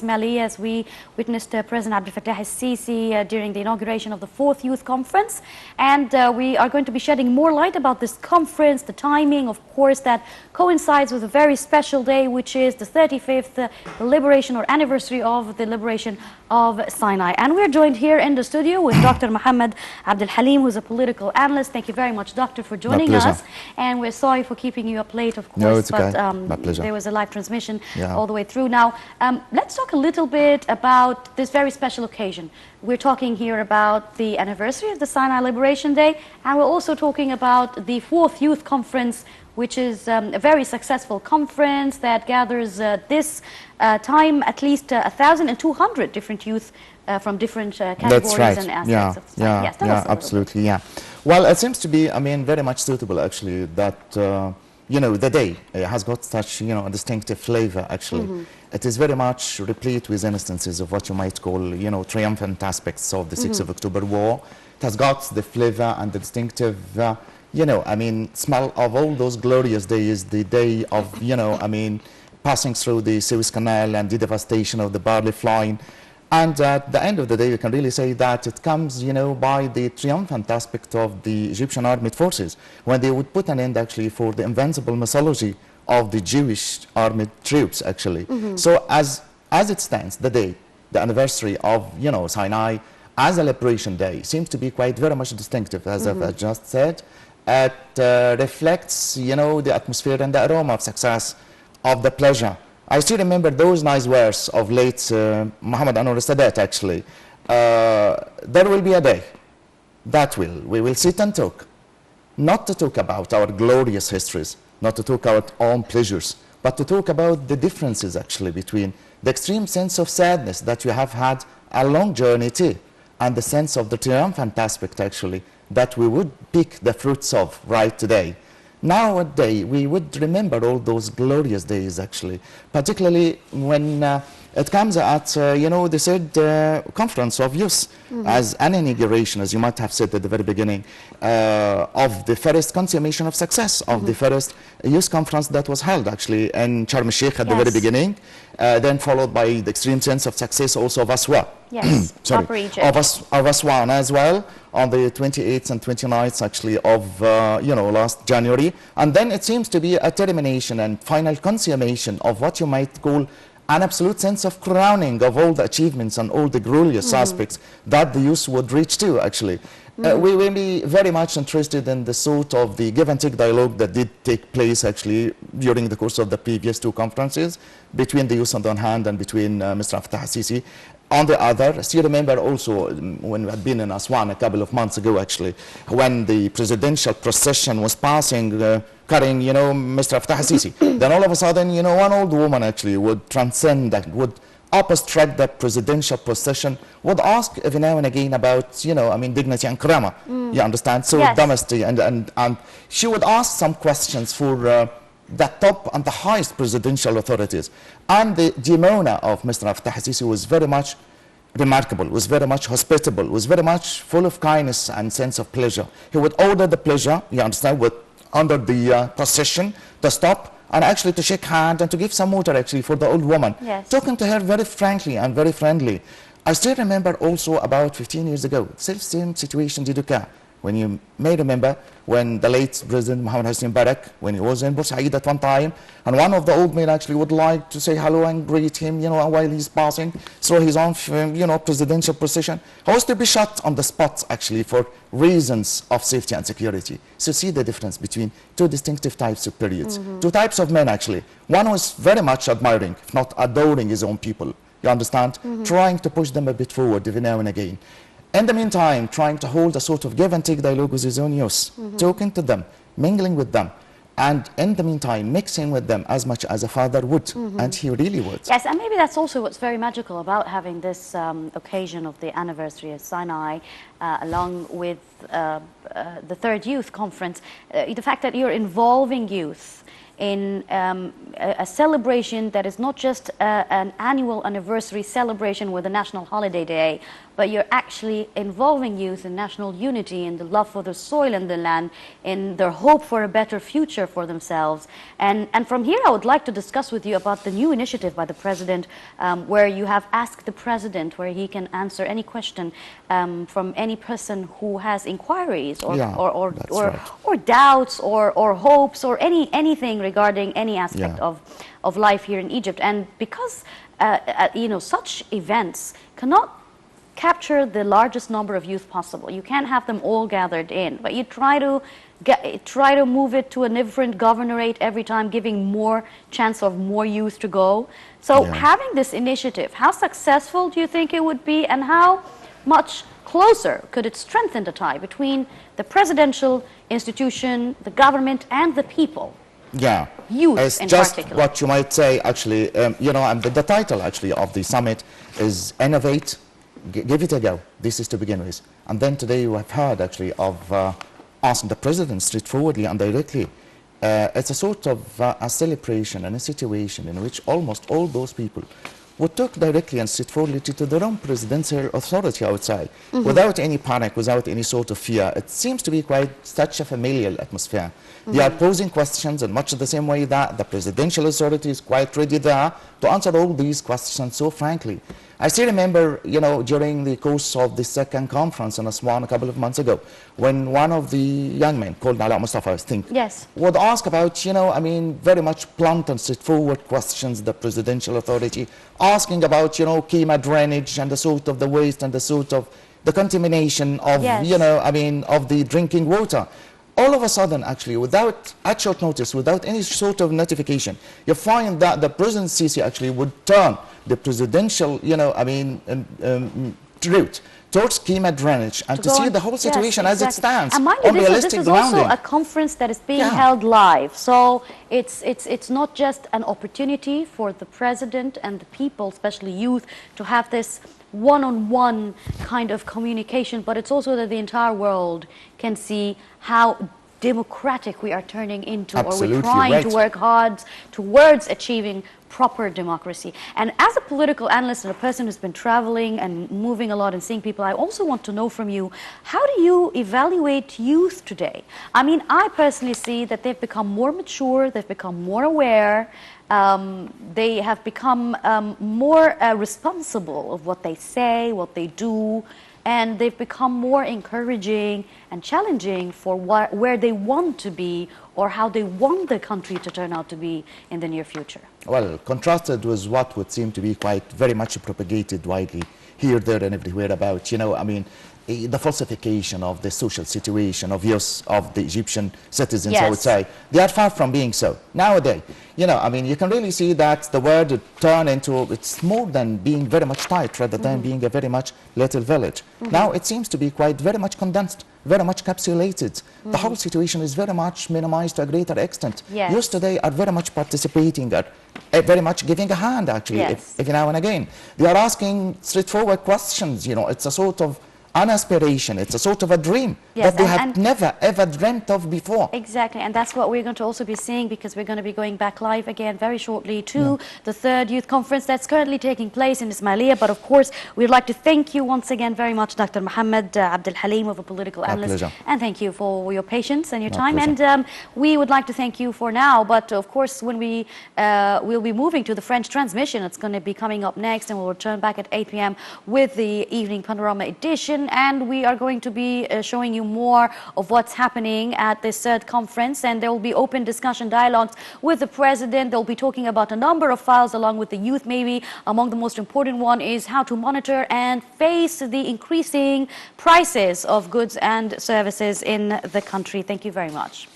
Mali, as we witnessed President Abdel Fattah al-Sisi during the inauguration of the 4th Youth Conference. And we are going to be shedding more light about this conference, the timing, of course, that coincides with a very special day, which is the 35th liberation or anniversary of the liberation of Sinai. And we're joined here in the studio with Dr. محمد الحليم, who's a political analyst. Thank you very much, Doctor, for joining us. And we're sorry for keeping you up late, of course. No, it's but okay. My pleasure. There was a live transmission all the way through. Now, let's talk a little bit about this very special occasion. We're talking here about the anniversary of the Sinai Liberation Day, and we're also talking about the 4th Youth Conference, which is a very successful conference that gathers this time at least 1,200 different youth from different categories and aspects of society. Yes, absolutely, Well, it seems to be, I mean, very much suitable, actually, that, you know, the day has got such, you know, a distinctive flavor, actually. It is very much replete with instances of what you might call, you know, triumphant aspects of the 6th of October war. It has got the flavor and the distinctive, you know, I mean, smell of all those glorious days, the day of, you know, I mean, passing through the Suez Canal and the devastation of the barley flying. And at the end of the day, you can really say that it comes, you know, by the triumphant aspect of the Egyptian armed forces, when they would put an end, actually, for the invincible mythology of the Jewish armed troops, actually. So as it stands, the day, the anniversary of, you know, Sinai as a liberation day seems to be quite very much distinctive, as I've just said. It reflects, you know, the atmosphere and the aroma of success, of the pleasure. I still remember those nice words of late Muhammad Anwar Sadat, actually. There will be a day that we will sit and talk, not to talk about our glorious histories, not to talk about our own pleasures, but to talk about the differences, actually, between the extreme sense of sadness that we have had a long journey to, and the sense of the triumphant aspect, actually, that we would pick the fruits of right today. Nowadays, we would remember all those glorious days, actually, particularly when it comes at, you know, the 3rd conference of youth, as an inauguration, as you might have said at the very beginning, of the first consummation of success of the first youth conference that was held, actually, in Sharm el-Sheikh at the very beginning, then folled by the extreme sense of success also of Aswa. Yes, Sorry, of Aswan as well, on the 28th and 29th, actually, of, you know, last January. And then it seems to be a termination and final consummation of what you might call an absolute sense of crowning of all the achievements and all the glorious aspects that the youth would reach to, actually. We will be very much interested in the sort of the give and take dialogue that did take place, actually, during the course of the previous 2 conferences, between the youth on the one hand and between Mr. Fattah al-Sisi on the other. Still remember also when we had been in Aswan a couple of months ago, actually, when the presidential procession was passing, carrying, you know, Mr. Fattah al-Sisi. Then all of a sudden, you know, one old woman, actually, would transcend that, would obstruct that presidential procession, would ask every now and again about, you know, I mean, dignity and karama. You understand? So domestic, and she would ask some questions for the top and the highest presidential authorities. And the demeanor of Mr. Fattah al-Sisi was very much remarkable, was very much hospitable, was very much full of kindness and sense of pleasure. He would order the pleasure, you understand, with, under the procession to stop and actually to shake hand and to give some water, actually, for the old woman. Talking to her very frankly and very friendly. I still remember also about 15 years ago, same situation did occur. When you may remember, when the late President Mohammed Hosni Mubarak, when he was in Boursaid at one time, and one of the old men actually would like to say hello and greet him, you know, while he's passing through his own, you know, presidential procession, he was to be shot on the spot, actually, for reasons of safety and security. So see the difference between 2 distinctive types of periods. 2 types of men, actually. One was very much admiring, if not adoring his own people, you understand? Trying to push them a bit forward every now and again. In the meantime, trying to hold a sort of give and take dialogue with his own youth, talking to them, mingling with them, and in the meantime, mixing with them as much as a father would, and he really would. Yes, and maybe that's also what's very magical about having this occasion of the anniversary of Sinai, along with the 3rd Youth Conference, the fact that you're involving youth in a celebration that is not just an annual anniversary celebration with a national holiday day, but you're actually involving youth in national unity, in the love for the soil and the land, in their hope for a better future for themselves. And from here, I would like to discuss with you about the new initiative by the President, where you have asked the President, where he can answer any question from any person who has inquiries or doubts or hopes or anything regarding any aspect of life here in Egypt. And because you know, such events cannot capture the largest number of youth possible. You can't have them all gathered in, but you try to move it to a different governorate every time, giving more chance of more youth to go. So having this initiative, how successful do you think it would be, and how much closer could it strengthen the tie between the presidential institution, the government, and the people? Yeah, youth it's in just particular. what you might say, actually, you know, and the title actually of the summit is Innovate, Give It a Go. This is to begin with. And then today you have heard actually of asking the President straightforwardly and directly. It's a sort of a celebration and a situation in which almost all those people would talk directly and straightforwardly to their own presidential authority outside, without any panic, without any sort of fear. It seems to be quite such a familiar atmosphere. They are posing questions in much the same way that the presidential authority is quite ready there to answer all these questions so frankly. I still remember, you know, during the course of the second conference in Aswan a couple of months ago, when one of the young men, called Ala Mustafa, I think, would ask about, you know, I mean, very much blunt and straightforward questions, the presidential authority, asking about, you know, Kima drainage and the sort of the waste and the sort of the contamination of, you know, I mean, of the drinking water. All of a sudden, actually, without at short notice, without any sort of notification, you find that the President Sisi actually would turn the presidential, you know, I mean, route towards Kima drainage and to see the whole situation as it stands and mind on you, realistic this is grounding. also a conference that is being held live, so it's not just an opportunity for the President and the people, especially youth, to have this one-on-one kind of communication, but it's also that the entire world can see how democratic we are turning into, or we're trying to work hard towards achieving proper democracy. And as a political analyst and a person who's been traveling and moving a lot and seeing people, I also want to know from you, how do you evaluate youth today? I mean, I personally see that they've become more mature, they've become more aware, they have become more responsible of what they say, what they do, and they've become more encouraging and challenging for where they want to be or how they want the country to turn out to be in the near future. Well, contrasted with what would seem to be quite very much propagated widely here, there, and everywhere about, you know, I mean, the falsification of the social situation of youth, of the Egyptian citizens, I would say, they are far from being so. Nowadays, you know, I mean, you can really see that the word turned into, it's more than being very much tight rather than being a very much little village. Now it seems to be quite very much condensed, very much capsulated. The whole situation is very much minimized to a greater extent. Youth today are very much participating, are very much giving a hand, actually, if now and again. They are asking straightforward questions, you know, it's a sort of an aspiration, it's a sort of a dream that they have never ever dreamt of before. Exactly, and that's what we're going to also be seeing, because we're going to be going back live again very shortly to the third youth conference that's currently taking place in Ismailia. But of course, we'd like to thank you once again very much, Dr. محمد الحليم, of a political analyst, and thank you for your patience and your time. And we would like to thank you for now, but of course, when we will be moving to the French transmission, it's going to be coming up next, and we'll return back at 8 p.m. with the evening panorama edition. And we are going to be showing you more of what's happening at this third conference, and there will be open discussion dialogues with the President. They'll be talking about a number of files along with the youth. Maybe among the most important one is how to monitor and face the increasing prices of goods and services in the country. Thank you very much.